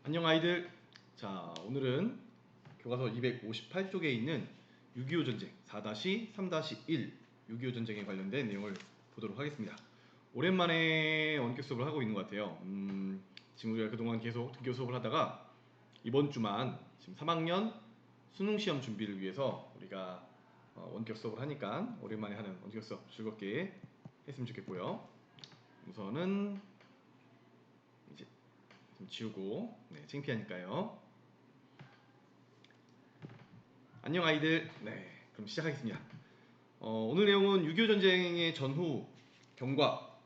안녕 아이들. 자, 오늘은 교과서 258쪽에 있는 6.25 전쟁 4-3-1 6.25 전쟁에 관련된 내용을 보도록 하겠습니다. 오랜만에 원격 수업을 하고 있는 것 같아요. 지금 우리가 그동안 계속 등교 수업을 하다가 이번 주만 지금 3학년 수능 시험 준비를 위해서 우리가 원격 수업을 하니까 오랜만에 하는 원격 수업 즐겁게 했으면 좋겠고요. 우선은 이제 좀 지우고, 창피하니까요. 안녕 아이들. 그럼 시작하겠습니다. 오늘 내용은 6.25 전쟁의 전후 경과,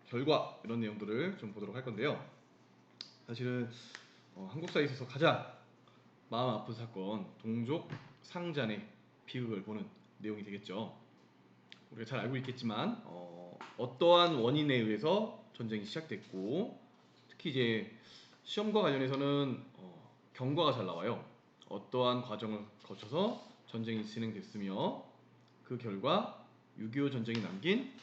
결과 이런 내용들을 좀 보도록 할 건데요. 사실은 한국사에 있어서 가장 마음 아픈 사건, 동족 상잔의 비극을 보는 내용이 되겠죠. 우리가 잘 알고 있겠지만 어떠한 원인에 의해서 전쟁이 시작됐고, 특히 이제 시험과 관련해서는 경과가 잘 나와요. 어떠한 과정을 거쳐서 전쟁이 진행됐으며 그 결과 6.25 전쟁이 남긴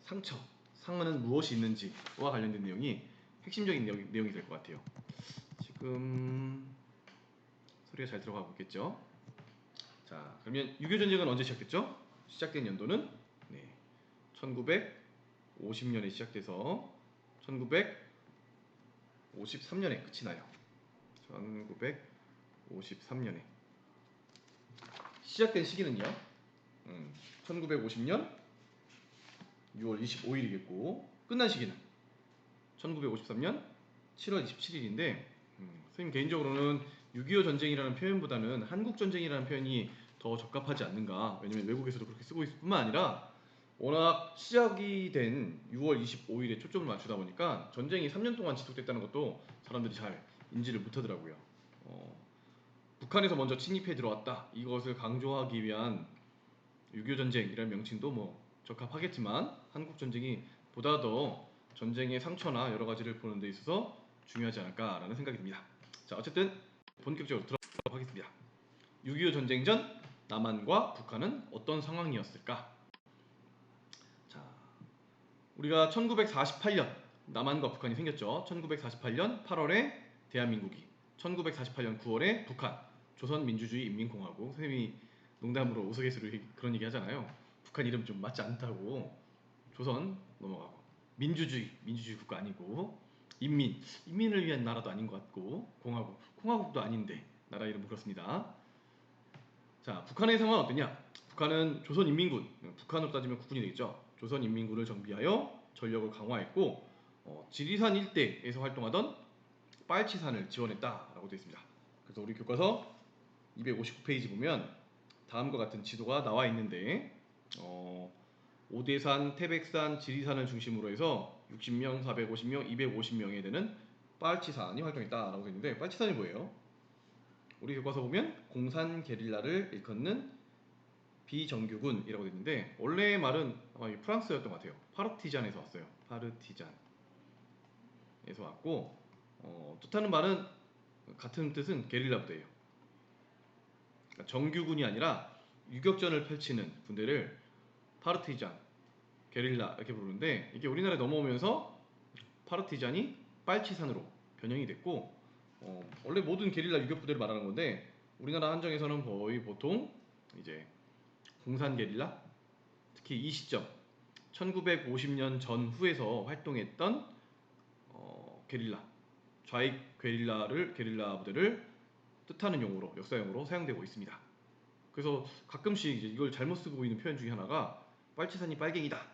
상처, 상흔은 무엇이 있는지와 관련된 내용이 핵심적인 내용이 될 것 같아요. 지금 소리가 잘 들어가고 있겠죠? 자, 그러면 6.25 전쟁은 언제 시작됐죠? 시작된 연도는 1950년에 시작돼서 1953년에 끝이 나요. 1953년에 시작된 시기는요, 1950년 6월 25일이겠고 끝난 시기는 1953년 7월 27일인데 선생님 개인적으로는 6.25 전쟁이라는 표현보다는 한국 전쟁이라는 표현이 더 적합하지 않는가. 왜냐면 외국에서도 그렇게 쓰고 있을 뿐만 아니라 워낙 시작이 된 6월 25일에 초점을 맞추다 보니까 전쟁이 3년 동안 지속됐다는 것도 사람들이 잘 인지를 못하더라고요. 북한에서 먼저 침입해 들어왔다, 이것을 강조하기 위한 6.25 전쟁이라는 명칭도 뭐 적합하겠지만 한국 전쟁이 보다 더 전쟁의 상처나 여러 가지를 보는 데 있어서 중요하지 않을까라는 생각이 듭니다. 자, 어쨌든 본격적으로 들어가도록 하겠습니다. 6.25 전쟁 전 남한과 북한은 어떤 상황이었을까? 자, 우리가 1948년 남한과 북한이 생겼죠. 1948년 8월에 대한민국이, 1948년 9월에 북한, 조선민주주의인민공화국. 선생님이 농담으로 우스갯소리로 그런 얘기 하잖아요. 북한 이름 좀 맞지 않다고. 조선 넘어가고, 민주주의 국가 아니고, 인민을 위한 나라도 아닌 것 같고, 공화국도 아닌데 나라 이름 그렇습니다. 자, 북한의 상황은 어떠냐? 북한은 조선인민군, 북한으로 따지면 국군이 되겠죠. 조선인민군을 정비하여 전력을 강화했고, 지리산 일대에서 활동하던 빨치산을 지원했다라고 되어 있습니다. 그래서 우리 교과서 259페이지 보면 다음과 같은 지도가 나와 있는데, 오대산, 태백산, 지리산을 중심으로 해서 60명, 450명, 250명에 되는 빨치산이 활동했다라고 되어 있는데, 빨치산이 뭐예요? 우리 교과서 보면 공산 게릴라를 일컫는 비정규군이라고 되어 있는데, 원래의 말은 아마 프랑스였던 것 같아요. 파르티잔에서 왔어요. 파르티잔에서 왔고, 뜻하는 말은 같은 뜻은 게릴라 부대예요. 그러니까 정규군이 아니라 유격전을 펼치는 군대를 파르티잔, 게릴라 이렇게 부르는데, 이게 우리나라에 넘어오면서 파르티잔이 빨치산으로 변형이 됐고, 원래 모든 게릴라 유격 부대를 말하는 건데 우리나라 한정에서는 거의 보통 이제 공산 게릴라, 특히 이 시점 1950년 전후에서 활동했던 게릴라, 좌익 게릴라 부대를 뜻하는 용어로, 역사용어로 사용되고 있습니다. 그래서 가끔씩 이제 이걸 잘못 쓰고 있는 표현 중에 하나가 빨치산이 빨갱이다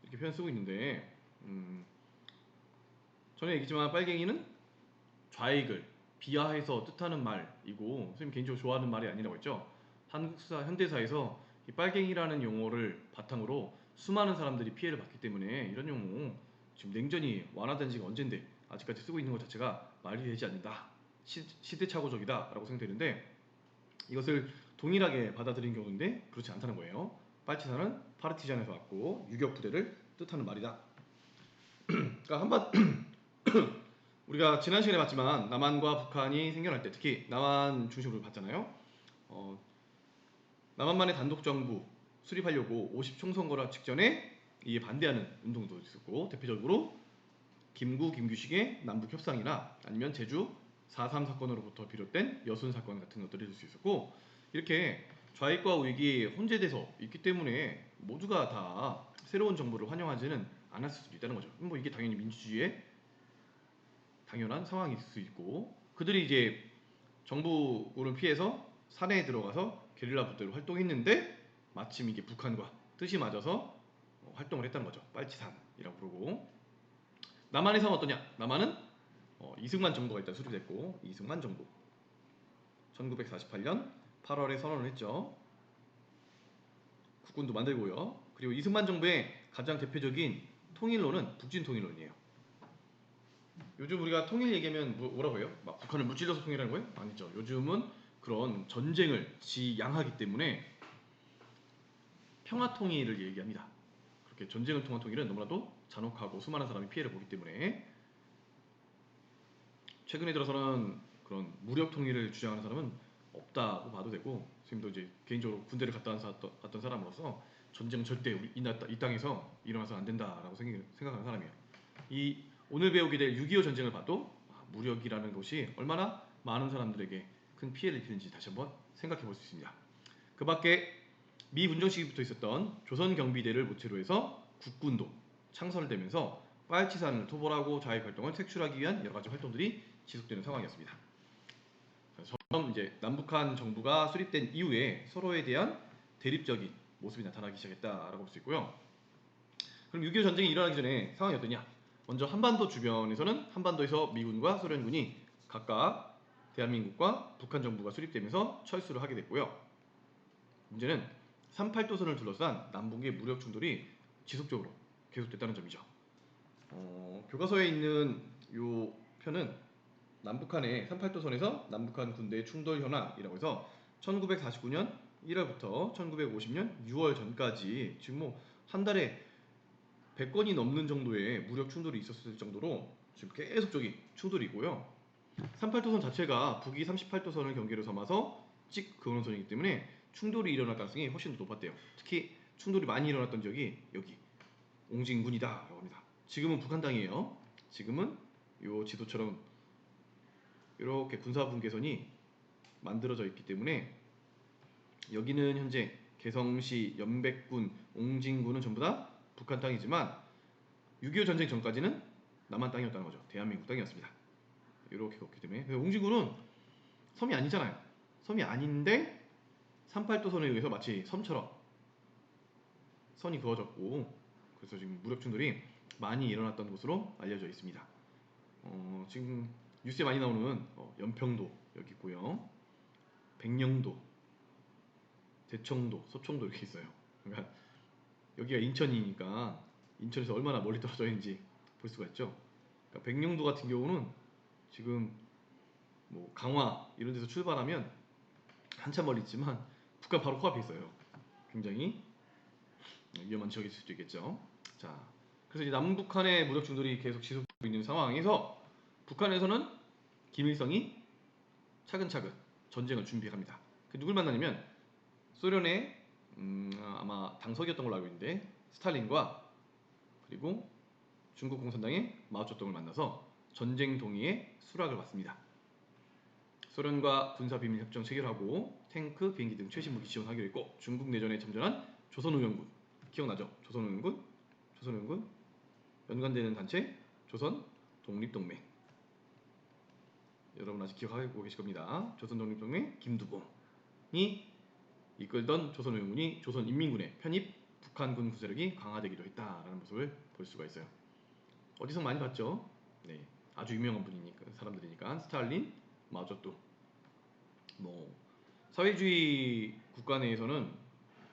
이렇게 표현 쓰고 있는데, 전에 얘기했지만 빨갱이는 좌익을 비하해서 뜻하는 말이고, 선생님 개인적으로 좋아하는 말이 아니라고 했죠. 한국사 현대사에서 이 빨갱이라는 용어를 바탕으로 수많은 사람들이 피해를 받기 때문에 이런 용어 지금 냉전이 완화된 지가 언젠데 아직까지 쓰고 있는 것 자체가 말이 되지 않는다, 시대착오적이다 라고 생각되는데, 이것을 동일하게 받아들인 경우인데 그렇지 않다는 거예요. 빨치산은 파르티잔에서 왔고 유격부대를 뜻하는 말이다. 그러니까 한번 우리가 지난 시간에 봤지만 남한과 북한이 생겨날 때, 특히 남한 중심으로 봤잖아요. 남한만의 단독정부 수립하려고 50총선거라 직전에 이에 반대하는 운동도 있었고, 대표적으로 김구, 김규식의 남북 협상이나 아니면 제주 4.3 사건으로부터 비롯된 여순 사건 같은 것들을 들 수 있었고, 이렇게 좌익과 우익이 혼재돼서 있기 때문에 모두가 다 새로운 정부를 환영하지는 않았을 수도 있다는 거죠. 뭐 이게 당연히 민주주의의 당연한 상황일 수 있고, 그들이 이제 정부군을 피해서 산에 들어가서 게릴라 부대로 활동했는데 마침 이게 북한과 뜻이 맞아서 활동을 했다는 거죠. 빨치산이라고 부르고. 남한의 상황 어떠냐? 남한은 이승만 정부가 일단 수립됐고, 이승만 정부 1948년 8월에 선언을 했죠. 국군도 만들고요. 그리고 이승만 정부의 가장 대표적인 통일론은 북진통일론이에요. 요즘 우리가 통일 얘기하면 뭐라고 해요? 막 북한을 무찔러서 통일하는 거예요? 아니죠. 요즘은 그런 전쟁을 지양하기 때문에 평화 통일을 얘기합니다. 그렇게 전쟁을 통한 통일은 너무나도 잔혹하고 수많은 사람이 피해를 보기 때문에, 최근에 들어서는 그런 무력 통일을 주장하는 사람은 없다고 봐도 되고, 지금도 이제 개인적으로 군대를 갔던 사람으로서 전쟁은 절대 우리 이 땅에서 일어나서 안 된다라고 생각하는 사람이에요. 이 오늘 배우게 될 6.25 전쟁을 봐도 무력이라는 것이 얼마나 많은 사람들에게 큰 피해를 입히는지 다시 한번 생각해 볼 수 있습니다. 그 밖에 미 문정 시기부터 있었던 조선경비대를 모체로 해서 국군도 창설되면서 빨치산을 토벌하고 좌익 활동을 색출하기 위한 여러 가지 활동들이 지속되는 상황이었습니다. 점점 이제 남북한 정부가 수립된 이후에 서로에 대한 대립적인 모습이 나타나기 시작했다라고 볼 수 있고요. 그럼 6.25 전쟁이 일어나기 전에 상황이 어떠냐? 먼저 한반도 주변에서는 한반도에서 미군과 소련군이 각각 대한민국과 북한 정부가 수립되면서 철수를 하게 됐고요. 문제는 38도선을 둘러싼 남북의 무력 충돌이 지속적으로 계속됐다는 점이죠. 교과서에 있는 이 편은 남북한의 38도선에서 남북한 군대의 충돌 현황이라고 해서 1949년 1월부터 1950년 6월 전까지 지금 뭐 한 달에 100건이 넘는 정도의 무력 충돌이 있었을 정도로 지금 계속적인 충돌이 있고요. 38도선 자체가 북이 38도선을 경계로 삼아서 직근원선이기 때문에 충돌이 일어날 가능성이 훨씬 더 높았대요. 특히 충돌이 많이 일어났던 지역이 여기 옹진군이다라고 합니다. 지금은 북한 땅이에요. 지금은 이 지도처럼 이렇게 군사분계선이 만들어져 있기 때문에 여기는 현재 개성시, 연백군, 옹진군은 전부 다 북한 땅이지만 6.25 전쟁 전까지는 남한 땅이었다는 거죠. 대한민국 땅이었습니다. 이렇게 걷기 때문에 옹진군은 섬이 아니잖아요. 섬이 아닌데 38도선에 의해서 마치 섬처럼 선이 그어졌고, 그래서 지금 무력 충돌이 많이 일어났던 것으로 알려져 있습니다. 지금 뉴스에 많이 나오는 연평도 여기 있고요, 백령도, 대청도, 서청도 이렇게 있어요. 그러니까 여기가 인천이니까 인천에서 얼마나 멀리 떨어져 있는지 볼 수가 있죠. 그러니까 백령도 같은 경우는 지금 뭐 강화 이런 데서 출발하면 한참 멀리 있지만 북한 바로 코앞에 있어요. 굉장히 위험한 지역일 수도 있겠죠. 자, 그래서 이제 남북한의 무력 충돌이 계속 지속되고 있는 상황에서 북한에서는 김일성이 차근차근 전쟁을 준비합니다. 누굴 만나냐면 소련의 아마 당석이었던 걸로 알고 있는데 스탈린과 그리고 중국 공산당의 마오쩌둥을 만나서 전쟁 동의의 수락을 받습니다. 소련과 군사 비밀 협정 체결하고 탱크, 비행기 등 최신 무기 지원하기로 했고, 중국 내전에 참전한 조선우영군 기억나죠? 조선우영군 연관되는 단체 조선 독립동맹, 여러분 아직 기억하고 계실 겁니다. 조선 독립동맹 김두봉이 이끌던 조선우영군이 조선인민군에 편입, 북한군 구세력이 강화되기도 했다라는 모습을 볼 수가 있어요. 어디서 많이 봤죠? 네, 아주 유명한 분이니까, 사람들이니까 스탈린, 마오쩌둥. 뭐 사회주의 국가 내에서는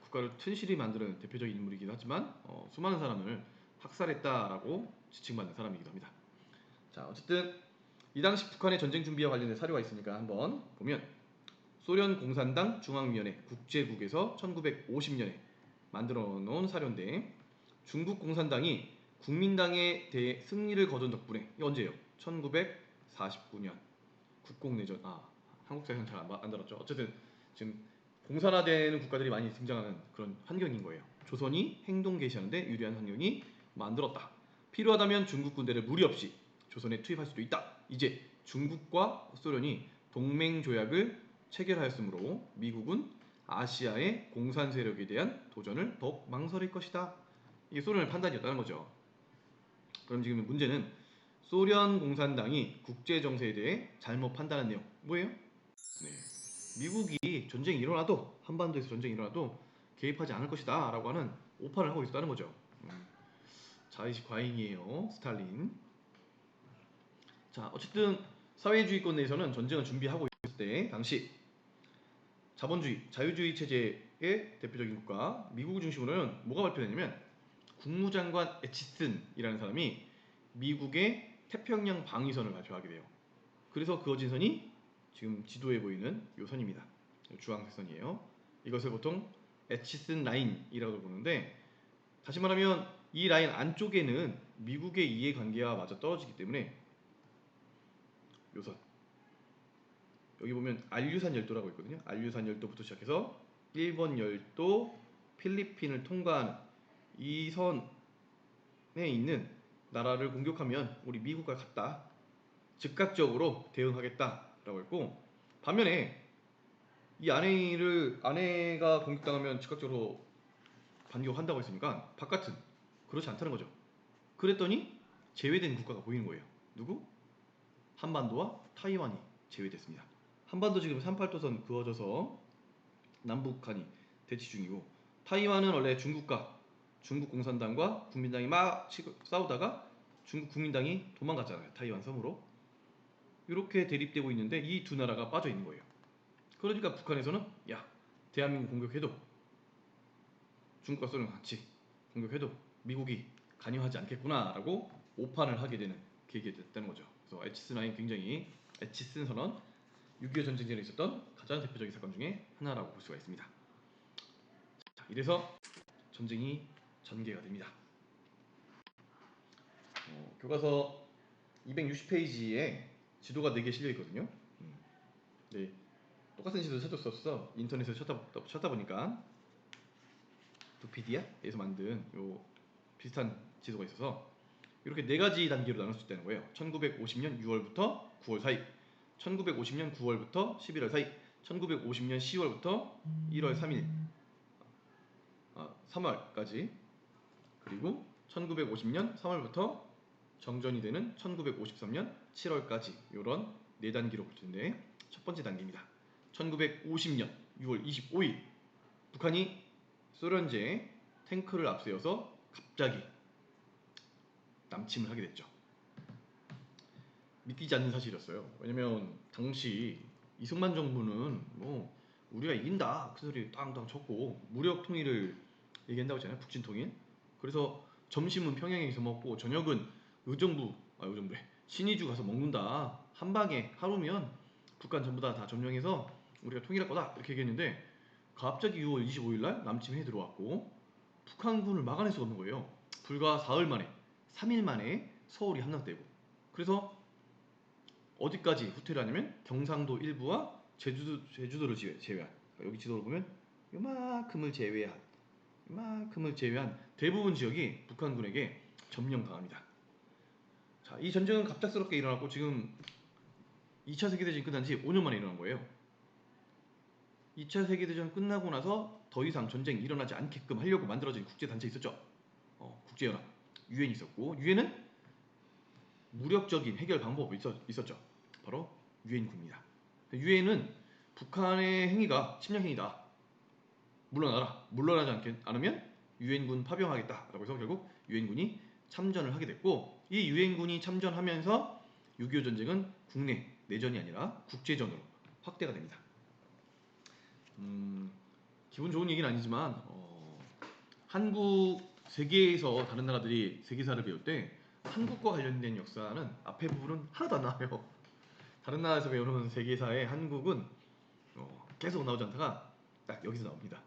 국가를 튼실히 만드는 대표적인 인물이기도 하지만 수많은 사람을 학살했다라고 지칭받는 사람이기도 합니다. 자, 어쨌든 이 당시 북한의 전쟁 준비와 관련된 사료가 있으니까 한번 보면, 소련 공산당 중앙위원회 국제국에서 1950년에 만들어 놓은 사료인데, 중국 공산당이 국민당에 대해 승리를 거둔 덕분에, 이게 언제예요? 1949년 국공내전, 한국사에서는 잘 안 다뤘죠. 어쨌든 지금 공산화되는 국가들이 많이 등장하는 그런 환경인 거예요. 조선이 행동 개시하는데 유리한 환경이 만들었다. 필요하다면 중국 군대를 무리 없이 조선에 투입할 수도 있다. 이제 중국과 소련이 동맹 조약을 체결하였으므로 미국은 아시아의 공산 세력에 대한 도전을 더욱 망설일 것이다. 이게 소련의 판단이었다는 거죠. 그럼 지금 문제는 소련 공산당이 국제 정세에 대해 잘못 판단한 내용 뭐예요? 네. 미국이 전쟁이 일어나도 한반도에서 전쟁이 일어나도 개입하지 않을 것이다 라고 하는 오판을 하고 있었다는 거죠. 자의식 과잉이에요, 스탈린. 자, 어쨌든 사회주의권 내에서는 전쟁을 준비하고 있을 때 당시 자본주의, 자유주의 체제의 대표적인 국가 미국을 중심으로는 뭐가 발표되냐면 국무장관 에치슨이라는 사람이 미국의 태평양 방위선을 발표하게 돼요. 그래서 그어진 선이 지금 지도에 보이는 이 선입니다. 주황색 선이에요. 이것을 보통 에치슨 라인이라고 부르는데, 다시 말하면 이 라인 안쪽에는 미국의 이해관계와 맞아 떨어지기 때문에 요 선, 여기 보면 알류산 열도라고 있거든요. 알류산 열도부터 시작해서 일본 열도, 필리핀을 통과하는 이 선에 있는 나라를 공격하면 우리 미국과 같다, 즉각적으로 대응하겠다라고 했고, 반면에 이 아내가 공격당하면 즉각적으로 반격한다고 했으니까 바깥은 그렇지 않다는 거죠. 그랬더니 제외된 국가가 보이는 거예요. 누구? 한반도와 타이완이 제외됐습니다. 한반도 지금 38도선 그어져서 남북한이 대치 중이고, 타이완은 원래 중국과 중국 공산당과 국민당이 막 싸우다가 중국 국민당이 도망갔잖아요. 타이완 섬으로. 이렇게 대립되고 있는데 이 두 나라가 빠져 있는 거예요. 그러니까 북한에서는 야, 대한민국 공격해도 중국과 소련 같이 공격해도 미국이 관여하지 않겠구나라고 오판을 하게 되는 계기가 됐다는 거죠. 그래서 에치슨 라인, 굉장히 에치슨 선언, 6.25 전쟁 전에 있었던 가장 대표적인 사건 중에 하나라고 볼 수가 있습니다. 자, 이래서 전쟁이 전개가 됩니다. 교과서 260페이지에 지도가 4개 실려 있거든요. 네, 똑같은 지도 찾았었어. 인터넷에서 찾다 보니까 도피디아에서 만든 요 비슷한 지도가 있어서 이렇게 4가지 단계로 나눌 수 있다는 거예요. 1950년 6월부터 9월 사이, 1950년 9월부터 11월 사이, 1950년 10월부터 1월 3일, 3월까지, 그리고 1950년 3월부터 정전이 되는 1953년 7월까지, 이런 4단계로 볼 텐데, 첫 번째 단계입니다. 1950년 6월 25일 북한이 소련제 탱크를 앞세워서 갑자기 남침을 하게 됐죠. 믿기지 않는 사실이었어요. 왜냐면 당시 이승만 정부는 뭐 우리가 이긴다 그 소리 땅땅 쳤고 무력 통일을 얘기한다고 했잖아요. 북진 통일. 그래서 점심은 평양에서 먹고 저녁은 의정부에 신의주 가서 먹는다. 한 방에 하루면 북한 전부 다 점령해서 우리가 통일할 거다 이렇게 얘기했는데, 갑자기 6월 25일 날 남침해 들어왔고 북한군을 막아낼 수가 없는 거예요. 불과 3일 만에 서울이 함락되고, 그래서 어디까지 후퇴를 하냐면 경상도 일부와 제주도를 제외한, 여기 지도를 보면 이만큼을 제외한 대부분 지역이 북한군에게 점령당합니다. 자, 이 전쟁은 갑작스럽게 일어났고 지금 2차 세계대전이 끝난 지 5년 만에 일어난 거예요. 2차 세계대전 끝나고 나서 더 이상 전쟁이 일어나지 않게끔 하려고 만들어진 국제단체 있었죠. 국제연합, 유엔이 있었고, 유엔은 무력적인 해결 방법이 있었죠. 바로 유엔군입니다. 유엔은 북한의 행위가 침략 행위다, 물러나지 않으면 유엔군 파병하겠다라고 해서 결국 유엔군이 참전을 하게 됐고, 이 유엔군이 참전하면서 6.25 전쟁은 국내 내전이 아니라 국제전으로 확대가 됩니다. 기분 좋은 얘기는 아니지만 한국 세계에서 다른 나라들이 세계사를 배울 때 한국과 관련된 역사는 앞에 부분은 하나도 안 나와요. 다른 나라에서 배우는 세계사에 한국은 계속 나오지 않다가 딱 여기서 나옵니다.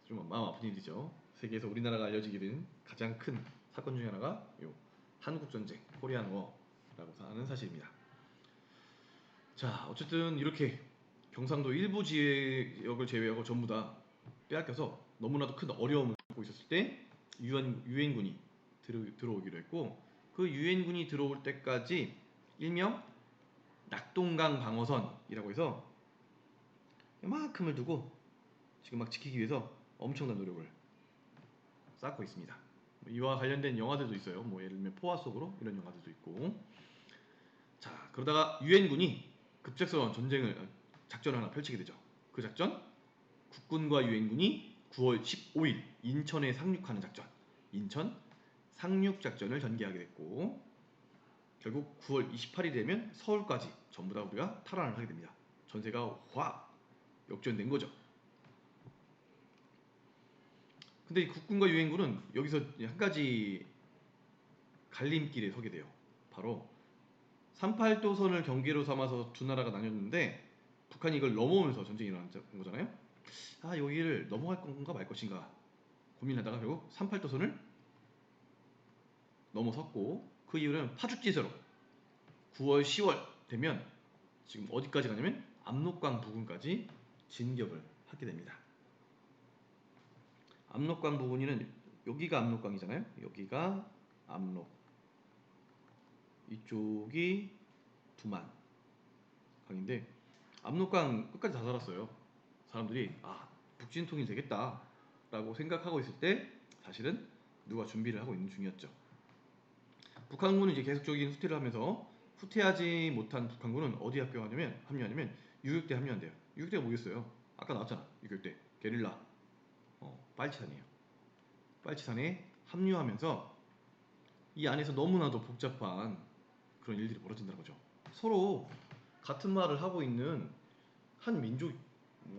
좀 마음 아픈 일이죠. 세계에서 우리나라가 알려지게 된 가장 큰 사건 중에 하나가 요 한국전쟁, 코리안워라고 하는 사실입니다. 자, 어쨌든 이렇게 경상도 일부 지역을 제외하고 전부 다 빼앗겨서 너무나도 큰 어려움을 겪고 있었을 때 유엔군이 들어오기로 했고, 그 유엔군이 들어올 때까지 일명 낙동강 방어선이라고 해서 이만큼을 두고 지금 막 지키기 위해서 엄청난 노력을 쌓고 있습니다. 이와 관련된 영화들도 있어요. 뭐 예를 들면 포화 속으로 이런 영화들도 있고. 자, 그러다가 유엔군이 급작스러운 작전을 하나 펼치게 되죠. 그 작전, 국군과 유엔군이 9월 15일 인천에 상륙하는 작전, 인천 상륙 작전을 전개하게 됐고, 결국 9월 28일이 되면 서울까지 전부 다 우리가 탈환을 하게 됩니다. 전세가 확 역전된 거죠. 근데 이 국군과 유엔군은 여기서 한 가지 갈림길에 서게 돼요. 바로 38도선을 경계로 삼아서 두 나라가 나뉘었는데, 북한이 이걸 넘어오면서 전쟁이 일어난 거잖아요. 아, 여기를 넘어갈 건가 말 것인가 고민하다가 결국 38도선을 넘어섰고, 그 이유는 파죽지세로 9월 10월 되면 지금 어디까지 가냐면 압록강 부근까지 진격을 하게 됩니다. 압록강 부근이는 여기가 압록강이잖아요. 여기가 압록, 이쪽이 두만 강인데, 압록강 끝까지 다 살았어요. 사람들이 북진통이 되겠다 라고 생각하고 있을 때 사실은 누가 준비를 하고 있는 중이었죠. 북한군은 이제 계속적인 후퇴를 하면서, 후퇴하지 못한 북한군은 어디 합류하냐면 유격대에 합류한대요. 유격대가 뭐겠어요? 아까 나왔잖아. 유격대 게릴라 빨치산이에요. 빨치산에 합류하면서 이 안에서 너무나도 복잡한 그런 일들이 벌어진다는 거죠. 서로 같은 말을 하고 있는 한 민족,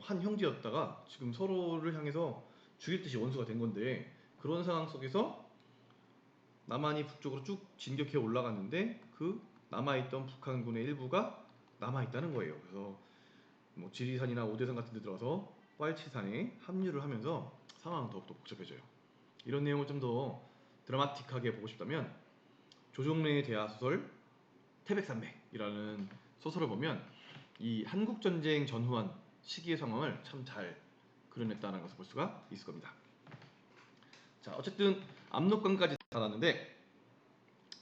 한 형제였다가 지금 서로를 향해서 죽일 듯이 원수가 된 건데, 그런 상황 속에서 남한이 북쪽으로 쭉 진격해 올라갔는데 그 남아있던 북한군의 일부가 남아있다는 거예요. 그래서 뭐 지리산이나 오대산 같은 데 들어가서 빨치산에 합류를 하면서 상황은 더욱더 복잡해져요. 이런 내용을 좀 더 드라마틱하게 보고 싶다면 조정래의 대하소설 태백산맥이라는 소설을 보면 이 한국전쟁 전후한 시기의 상황을 참 잘 그려냈다는 것을 볼 수가 있을 겁니다. 자, 어쨌든 압록강까지 달았는데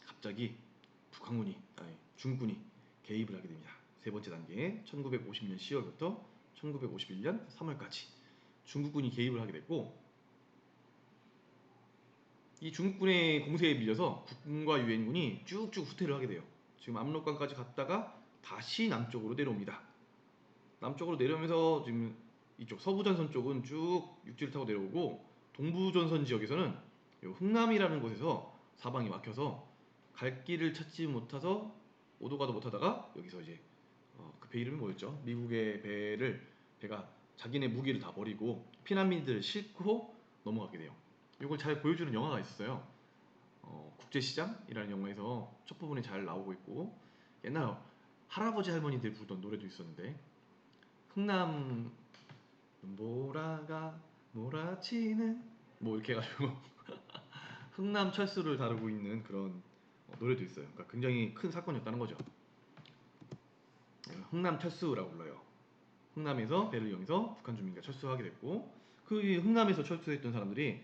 갑자기 중국군이 개입을 하게 됩니다. 세 번째 단계 1950년 10월부터 1951년 3월까지 중국군이 개입을 하게 됐고, 이 중국군의 공세에 밀려서 국군과 유엔군이 쭉쭉 후퇴를 하게 돼요. 지금 압록강까지 갔다가 다시 남쪽으로 내려옵니다. 남쪽으로 내려오면서 지금 이쪽 서부전선 쪽은 쭉 육지를 타고 내려오고, 동부전선 지역에서는 흥남이라는 곳에서 사방이 막혀서 갈 길을 찾지 못해서 오도 가도 못하다가 여기서 이제 그 배 이름이 뭐였죠? 미국의 배가 자기네 무기를 다 버리고 피난민들을 싣고 넘어가게 돼요. 이걸 잘 보여주는 영화가 있었어요. 국제시장이라는 영화에서 첫 부분에 잘 나오고 있고, 옛날 할아버지 할머니들 부르던 노래도 있었는데, 흥남 눈보라가 몰아치는 뭐 이렇게 해가지고 흥남 철수를 다루고 있는 그런 노래도 있어요. 그러니까 굉장히 큰 사건이었다는 거죠. 흥남 철수라고 불러요. 흥남에서 배를 이용해서 북한 주민과 철수하게 됐고, 그 흥남에서 철수했던 사람들이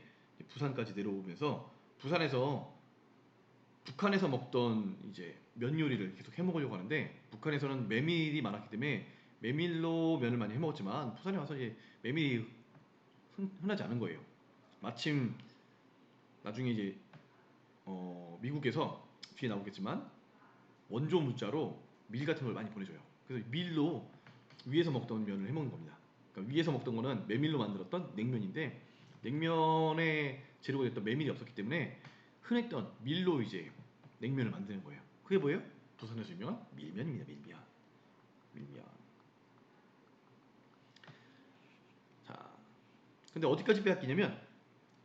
부산까지 내려오면서 북한에서 먹던 이제 면 요리를 계속 해먹으려고 하는데, 북한에서는 메밀이 많았기 때문에 메밀로 면을 많이 해먹었지만 부산에 와서 이제 메밀이 흔하지 않은 거예요. 마침 나중에 이제 미국에서 뒤에 나오겠지만 원조 문자로 밀 같은 걸 많이 보내줘요. 그래서 밀로 위에서 먹던 면을 해먹는 겁니다. 그러니까 위에서 먹던 거는 메밀로 만들었던 냉면인데, 냉면에 재료가 됐던 메밀이 없었기 때문에 흔했던 밀로 이제 냉면을 만드는 거예요. 그게 뭐예요? 부산에서 유명한 밀면입니다. 밀면. 자, 근데 어디까지 빼앗기냐면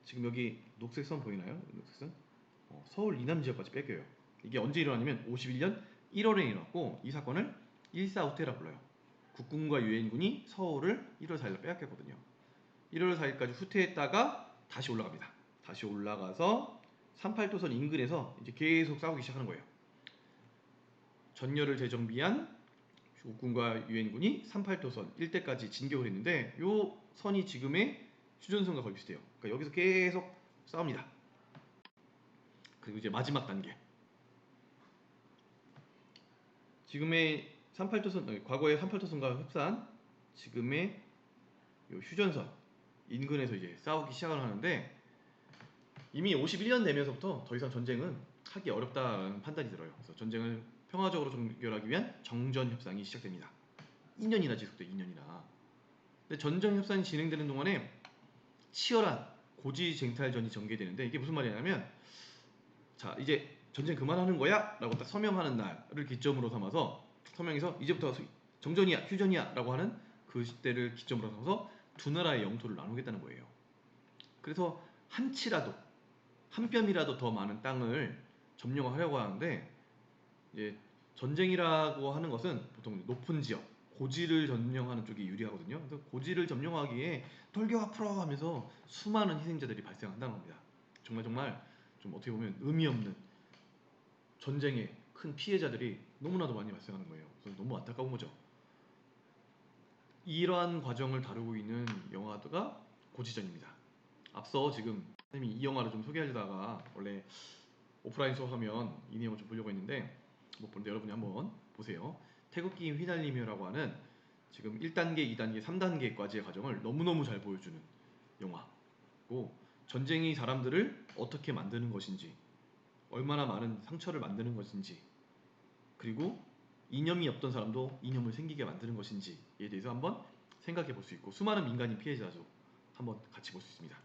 지금 여기 녹색 선 보이나요? 녹색 선? 서울 이남 지역까지 뺏겨요. 이게 언제 일어나냐면 51년 1월에 일어났고, 이 사건을 일사후퇴라 불러요. 국군과 유엔군이 서울을 1월 4일에 빼앗겼거든요. 1월 4일까지 후퇴했다가 다시 올라갑니다. 다시 올라가서 38도선 인근에서 이제 계속 싸우기 시작하는 거예요. 전열을 재정비한 국군과 유엔군이 38도선 일대까지 진격을 했는데, 이 선이 지금의 휴전선과 거의 비슷해요. 그러니까 여기서 계속 싸웁니다. 그리고 이제 마지막 단계. 지금의 38도선, 과거의 38도선과 흡사한 지금의 요 휴전선 인근에서 이제 싸우기 시작을 하는데, 이미 51년 되면서부터 더 이상 전쟁은 하기 어렵다는 판단이 들어요. 그래서 전쟁을 평화적으로 종결하기 위한 정전 협상이 시작됩니다. 2년이나 지속돼, 2년이나. 근데 전전 협상이 진행되는 동안에 치열한 고지쟁탈전이 전개되는데, 이게 무슨 말이냐면, 자 이제 전쟁 그만하는 거야 라고 딱 서명하는 날을 기점으로 삼아서, 서명에서 이제부터 정전이야 휴전이야 라고 하는 그 시대를 기점으로 삼아서 두 나라의 영토를 나누겠다는 거예요. 그래서 한 치라도, 한 뼘이라도 더 많은 땅을 점령하려고 하는데, 이제 전쟁이라고 하는 것은 보통 높은 지역, 고지를 점령하는 쪽이 유리하거든요. 그래서 고지를 점령하기에 돌격아 풀어 하면서 수많은 희생자들이 발생한다는 겁니다. 정말 좀 어떻게 보면 의미 없는 전쟁의 큰 피해자들이 너무나도 많이 발생하는 거예요. 그래서 너무 안타까운 거죠. 이러한 과정을 다루고 있는 영화가 고지전입니다. 앞서 지금 선생님이 이 영화를 좀 소개하려다가 원래 오프라인 수업하면 이 내용을 좀 보려고 했는데 못 보는데, 여러분이 한번 보세요. 태극기 휘날리며라고 하는 지금 1단계, 2단계, 3단계까지의 과정을 너무너무 잘 보여주는 영화고, 전쟁이 사람들을 어떻게 만드는 것인지, 얼마나 많은 상처를 만드는 것인지, 그리고 이념이 없던 사람도 이념을 생기게 만드는 것인지에 대해서 한번 생각해 볼 수 있고, 수많은 민간인 피해자도 한번 같이 볼 수 있습니다.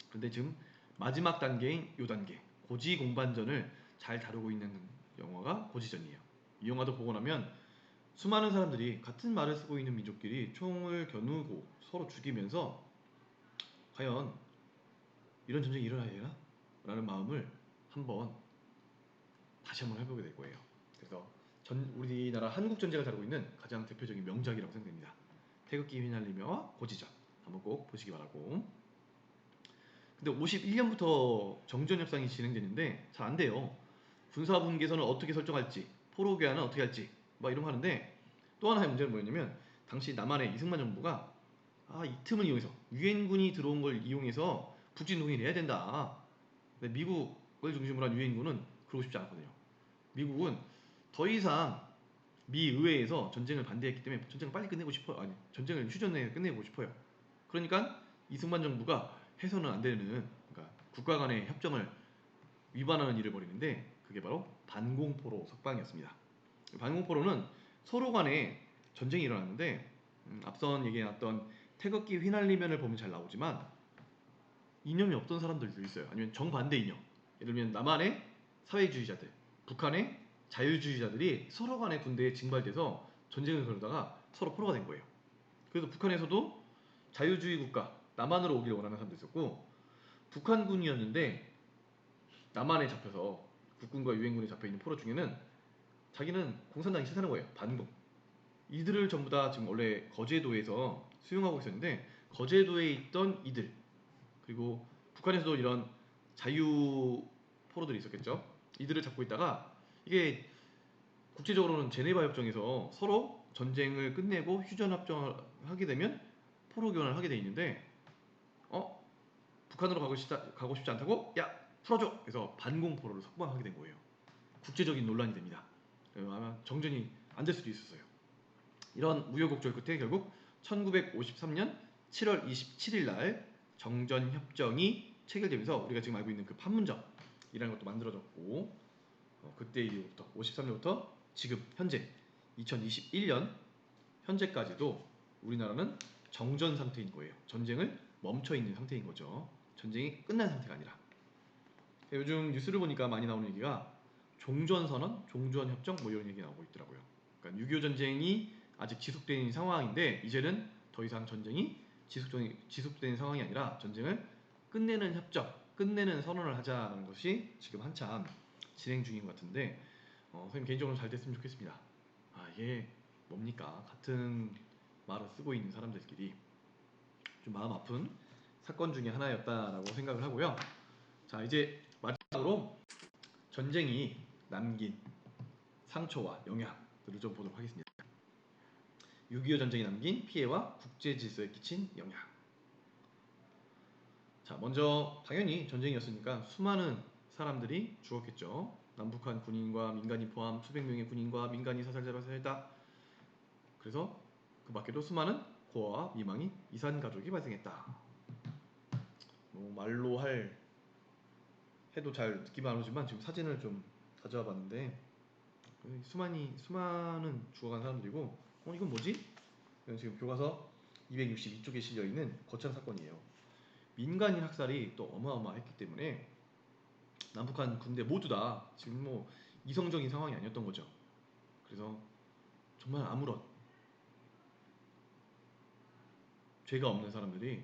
그런데 지금 마지막 단계인 요 단계, 고지 공반전을 잘 다루고 있는 영화가 고지전이에요. 이 영화도 보고 나면 수많은 사람들이 같은 말을 쓰고 있는 민족끼리 총을 겨누고 서로 죽이면서 과연 이런 전쟁이 일어나야 되나? 라는 마음을 다시 한번 해보게 될 거예요. 그래서 우리나라 한국 전쟁을 다루고 있는 가장 대표적인 명작이라고 생각됩니다. 태극기 휘날리며와 고지전 한번 꼭 보시기 바라고. 근데 51년부터 정전 협상이 진행되는데 잘 안 돼요. 군사분 계선을 어떻게 설정할지, 포로 교환은 어떻게 할지 막 이런 거 하는데, 또 하나의 문제는 뭐였냐면, 당시 남한의 이승만 정부가 이 틈을 이용해서 유엔군이 들어온 걸 이용해서 북진 동의를 해야 된다. 근데 미국을 중심으로 한 유엔군은 그러고 싶지 않거든요. 미국은 더 이상 미 의회에서 전쟁을 반대했기 때문에 전쟁을 빨리 끝내고 싶어요. 아니, 전쟁을 휴전 내에 끝내고 싶어요. 그러니까 이승만 정부가 해서는 안 되는, 그러니까 국가 간의 협정을 위반하는 일을 벌이는데, 그게 바로 반공포로 석방이었습니다. 반공포로는 서로 간에 전쟁이 일어났는데, 앞선 얘기해놨던 태극기 휘날리면을 보면 잘 나오지만 이념이 없던 사람들도 있어요. 아니면 정반대 이념, 예를 들면 남한의 사회주의자들, 북한의 자유주의자들이 서로 간에 군대에 징발돼서 전쟁을 걸다가 서로 포로가 된 거예요. 그래서 북한에서도 자유주의 국가 남한으로 오기를 원하는 사람도 있었고, 북한군이었는데 남한에 잡혀서 국군과 유엔군에 잡혀있는 포로 중에는 자기는 공산당이 싫다는 거예요. 반공. 이들을 전부 다 지금 원래 거제도에서 수용하고 있었는데, 거제도에 있던 이들, 그리고 북한에서도 이런 자유 포로들이 있었겠죠. 이들을 잡고 있다가, 이게 국제적으로는 제네바 협정에서 서로 전쟁을 끝내고 휴전 협정을 하게 되면 포로 교환을 하게 돼 있는데, 북한으로 가고 싶지 않다고, 야 풀어줘. 그래서 반공포로를 석방하게 된 거예요. 국제적인 논란이 됩니다. 아마 정전이 안 될 수도 있었어요. 이런 우여곡절 끝에 결국 1953년 7월 27일 날 정전협정이 체결되면서 우리가 지금 알고 있는 그 판문점이라는 것도 만들어졌고, 그때 이후부터 53년부터 지금 현재 2021년 현재까지도 우리나라는 정전 상태인 거예요. 전쟁을 멈춰 있는 상태인 거죠. 전쟁이 끝난 상태가 아니라. 요즘 뉴스를 보니까 많이 나오는 얘기가 종전선언, 종전협정 뭐 이런 얘기 나오고 있더라고요. 그러니까 6.25 전쟁이 아직 지속되는 상황인데, 이제는 더 이상 전쟁이 지속되는 상황이 아니라 전쟁을 끝내는 협정, 끝내는 선언을 하자는 것이 지금 한참 진행 중인 것 같은데, 선생님 개인적으로 잘 됐으면 좋겠습니다. 이게 뭡니까? 같은 말을 쓰고 있는 사람들끼리 좀 마음 아픈 사건 중에 하나였다라고 생각을 하고요. 자, 이제 마지막으로 전쟁이 남긴 상처와 영향들을 좀 보도록 하겠습니다. 6.25 전쟁이 남긴 피해와 국제 질서에 끼친 영향. 자, 먼저 당연히 전쟁이었으니까 수많은 사람들이 죽었겠죠. 남북한 군인과 민간인 포함 수백 명의 군인과 민간인 사살자가 발생했다. 그래서 그 밖에도 수많은 고아와 미망이 이산 가족이 발생했다. 뭐 말로 해도 잘 듣기만 오지만 지금 사진을 좀 가져와 봤는데 수많은 죽어간 사람들이고 이건 뭐지? 이건 지금 교과서 262쪽에 실려 있는 거창 사건이에요. 민간인 학살이 또 어마어마했기 때문에 남북한 군대 모두 다 지금 뭐 이성적인 상황이 아니었던 거죠. 그래서 정말 아무런 죄가 없는 사람들이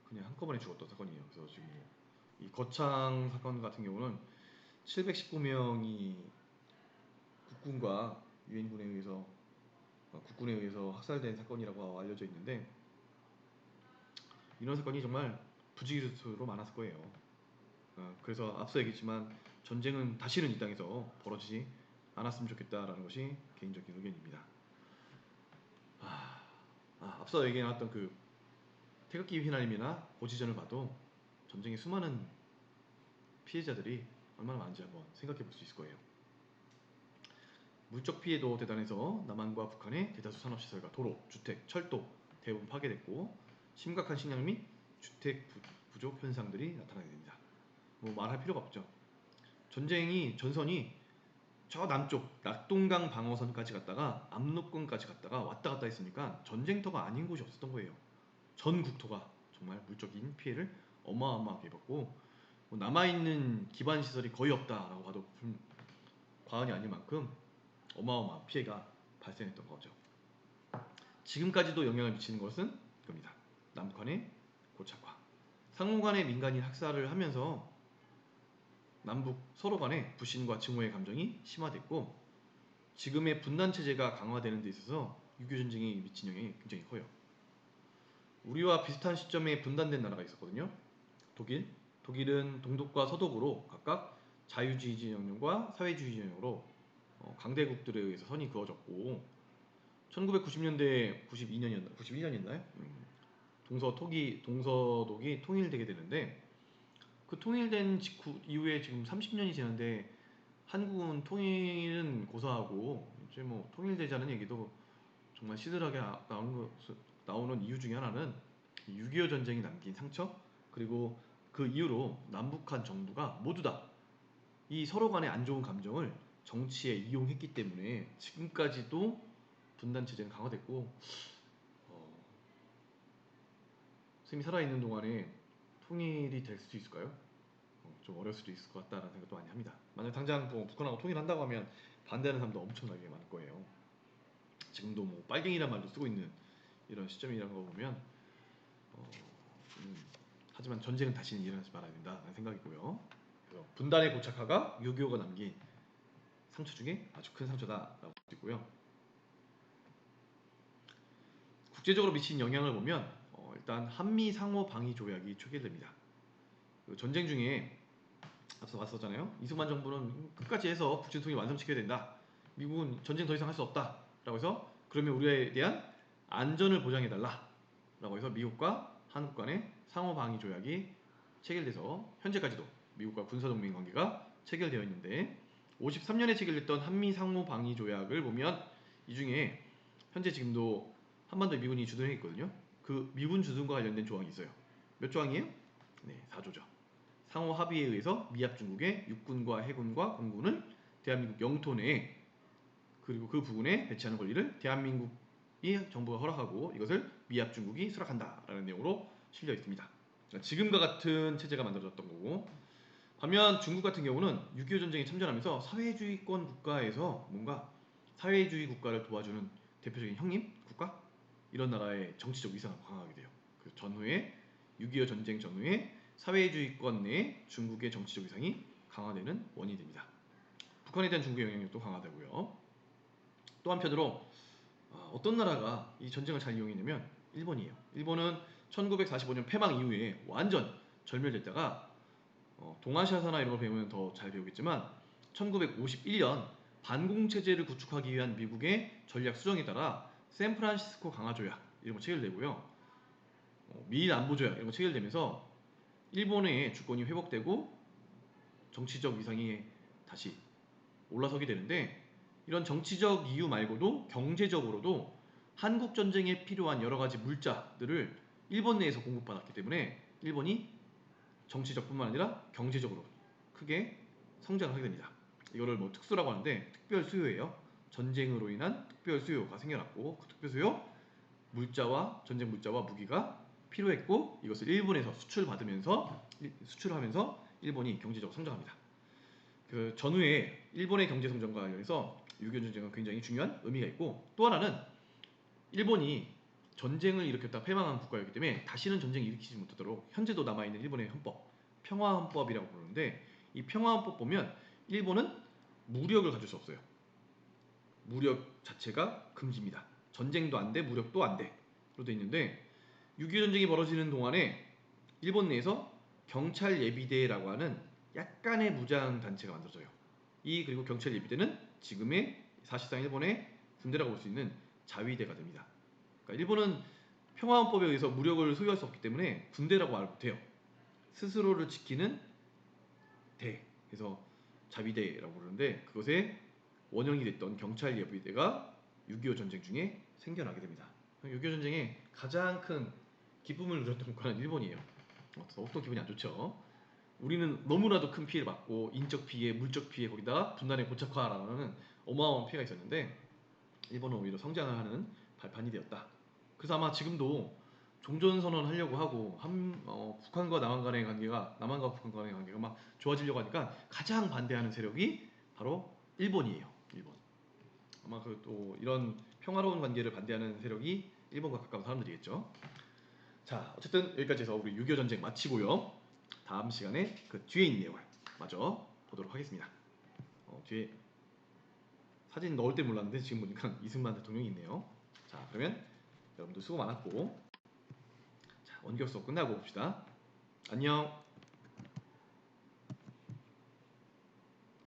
그냥 한꺼번에 죽었던 사건이에요. 그래서 지금 이 거창 사건 같은 경우는 719명이 국군에 의해서 학살된 사건이라고 알려져 있는데 이런 사건이 정말 부지기수로 많았을 거예요. 그래서 앞서 얘기했지만 전쟁은 다시는 이 땅에서 벌어지지 않았으면 좋겠다라는 것이 개인적인 의견입니다. 앞서 얘기 나왔던 그 태극기 휘날림이나 고지전을 봐도 전쟁의 수많은 피해자들이 얼마나 많은지 한번 생각해 볼 수 있을 거예요. 물적 피해도 대단해서 남한과 북한의 대다수 산업시설과 도로, 주택, 철도 대부분 파괴됐고 심각한 식량 및 주택 부족 현상들이 나타나게 됩니다. 뭐 말할 필요가 없죠. 전선이 저 남쪽 낙동강 방어선까지 갔다가 압록강까지 갔다가 왔다 갔다 했으니까 전쟁터가 아닌 곳이 없었던 거예요. 전 국토가 정말 물적인 피해를 어마어마하게 입었고 남아있는 기반 시설이 거의 없다라고 봐도 과언이 아닐 만큼 어마어마한 피해가 발생했던 거죠. 지금까지도 영향을 미치는 것은 이겁니다. 남북한의 고착화. 상호 간의 민간인 학살을 하면서 남북 서로 간의 불신과 증오의 감정이 심화됐고 지금의 분단 체제가 강화되는 데 있어서 유교 전쟁이 미친 영향이 굉장히 커요. 우리와 비슷한 시점에 분단된 나라가 있었거든요. 독일은 동독과 서독으로 각각 자유주의 진영과 사회주의 진영으로 강대국들에 의해서 선이 그어졌고 1990년대 91년이었나요? 동서독이 통일되게 되는데 그 통일된 이후에 지금 30년이 지났는데 한국은 통일은 고사하고 이제 뭐 통일되자는 얘기도 정말 시들하게 나오는 이유 중에 하나는 6.25 전쟁이 남긴 상처 그리고 그 이후로 남북한 정부가 모두 다 이 서로 간의 안 좋은 감정을 정치에 이용했기 때문에 지금까지도 분단 체제는 강화됐고 선생님이 살아있는 동안에 통일이 될 수도 있을까요? 좀 어려울 수도 있을 것 같다는 생각도 많이 합니다. 만약 당장 뭐 북한하고 통일한다고 하면 반대하는 사람도 엄청나게 많을 거예요. 지금도 뭐 빨갱이란 말도 쓰고 있는 이런 시점이라는 거 보면 하지만 전쟁은 다시는 일어나지 말아야 된다는 생각이고요. 그래서 분단의 고착화가 6.25가 남긴 상처 중에 아주 큰 상처다라고 보고요. 국제적으로 미친 영향을 보면 일단 한미 상호 방위 조약이 초기됩니다. 그 전쟁 중에 앞서 봤었잖아요. 이승만 정부는 끝까지 해서 북진 통일 완성시켜야 된다. 미국은 전쟁 더 이상 할 수 없다. 라고 해서 그러면 우리에 대한 안전을 보장해달라. 라고 해서 미국과 한국 간의 상호 방위 조약이 체결돼서 현재까지도 미국과 군사동맹 관계가 체결되어 있는데 53년에 체결됐던 한미 상호 방위 조약을 보면 이 중에 현재 지금도 한반도에 미군이 주둔해 있거든요. 그 미군 주둔과 관련된 조항이 있어요. 몇 조항이에요? 네, 4조죠. 상호 합의에 의해서 미합 중국의 육군과 해군과 공군을 대한민국 영토 내에 그리고 그 부근에 배치하는 권리를 대한민국이 정부가 허락하고 이것을 미합 중국이 수락한다라는 내용으로 실려 있습니다. 그러니까 지금과 같은 체제가 만들어졌던 거고 반면 중국 같은 경우는 6.25 전쟁에 참전하면서 사회주의권 국가에서 뭔가 사회주의 국가를 도와주는 대표적인 형님 국가 이런 나라의 정치적 위상을 강화하게 돼요. 그 전후에 6.25 전쟁 전후에 사회주의권 내에 중국의 정치적 위상이 강화되는 원인이 됩니다. 북한에 대한 중국의 영향력도 강화되고요. 또 한편으로 어떤 나라가 이 전쟁을 잘 이용했냐면 일본이에요. 일본은 1945년 패망 이후에 완전 절멸됐다가 동아시아사나 이런 걸 배우면 더 잘 배우겠지만 1951년 반공체제를 구축하기 위한 미국의 전략 수정에 따라 샌프란시스코 강화조약 이런 거 체결되고요. 미일 안보조약 이런 거 체결되면서 일본의 주권이 회복되고 정치적 위상이 다시 올라서게 되는데, 이런 정치적 이유 말고도 경제적으로도 한국 전쟁에 필요한 여러 가지 물자들을 일본 내에서 공급받았기 때문에 일본이 정치적뿐만 아니라 경제적으로 크게 성장을 하게 됩니다. 이거를 뭐 특수라고 하는데 특별 수요예요. 전쟁으로 인한 특별 수요가 생겨났고, 그 특별 수요 물자와 전쟁 물자와 무기가 필요했고, 이것을 일본에서 수출하면서 일본이 경제적으로 성장합니다. 그 전후에 일본의 경제 성장과 관련해서 6.25 전쟁은 굉장히 중요한 의미가 있고, 또 하나는 일본이 전쟁을 일으켰다 패망한 국가였기 때문에 다시는 전쟁을 일으키지 못하도록 현재도 남아있는 일본의 헌법, 평화헌법이라고 부르는데, 이 평화헌법 보면 일본은 무력을 가질 수 없어요. 무력 자체가 금지입니다. 전쟁도 안 돼, 무력도 안 돼. 로 돼 있는데, 6.25 전쟁이 벌어지는 동안에 일본 내에서 경찰 예비대라고 하는 약간의 무장 단체가 만들어져요. 그리고 경찰 예비대는 지금의 사실상 일본의 군대라고 볼 수 있는 자위대가 됩니다. 그러니까 일본은 평화헌법에 의해서 무력을 소유할 수 없기 때문에 군대라고 말 못해요. 스스로를 지키는 대, 그래서 자위대라고 부르는데, 그것의 원형이 됐던 경찰 예비대가 6.25 전쟁 중에 생겨나게 됩니다. 6.25 전쟁에 가장 큰 기쁨을 누렸던 국가는 일본이에요. 더욱더 기분이 안 좋죠. 우리는 너무나도 큰 피해를 받고, 인적 피해, 물적 피해, 거기다가 분단의 고착화라는 어마어마한 피해가 있었는데, 일본은 오히려 성장을 하는 발판이 되었다. 그래서 아마 지금도 종전선언 하려고 하고 북한과 남한과 북한 간의 관계가 막 좋아지려고 하니까 가장 반대하는 세력이 바로 일본이에요. 일본. 아마 그 또 이런 평화로운 관계를 반대하는 세력이 일본과 가까운 사람들이겠죠. 자, 어쨌든 여기까지 해서 우리 6.25 전쟁 마치고요. 다음 시간에 그 뒤에 있는 내용을 마저 보도록 하겠습니다. 뒤에 사진 넣을 때 몰랐는데 지금 보니까 이승만 대통령이 있네요. 자, 그러면 여러분들 수고 많았고, 자, 원격 수업 끝나고 봅시다. 안녕.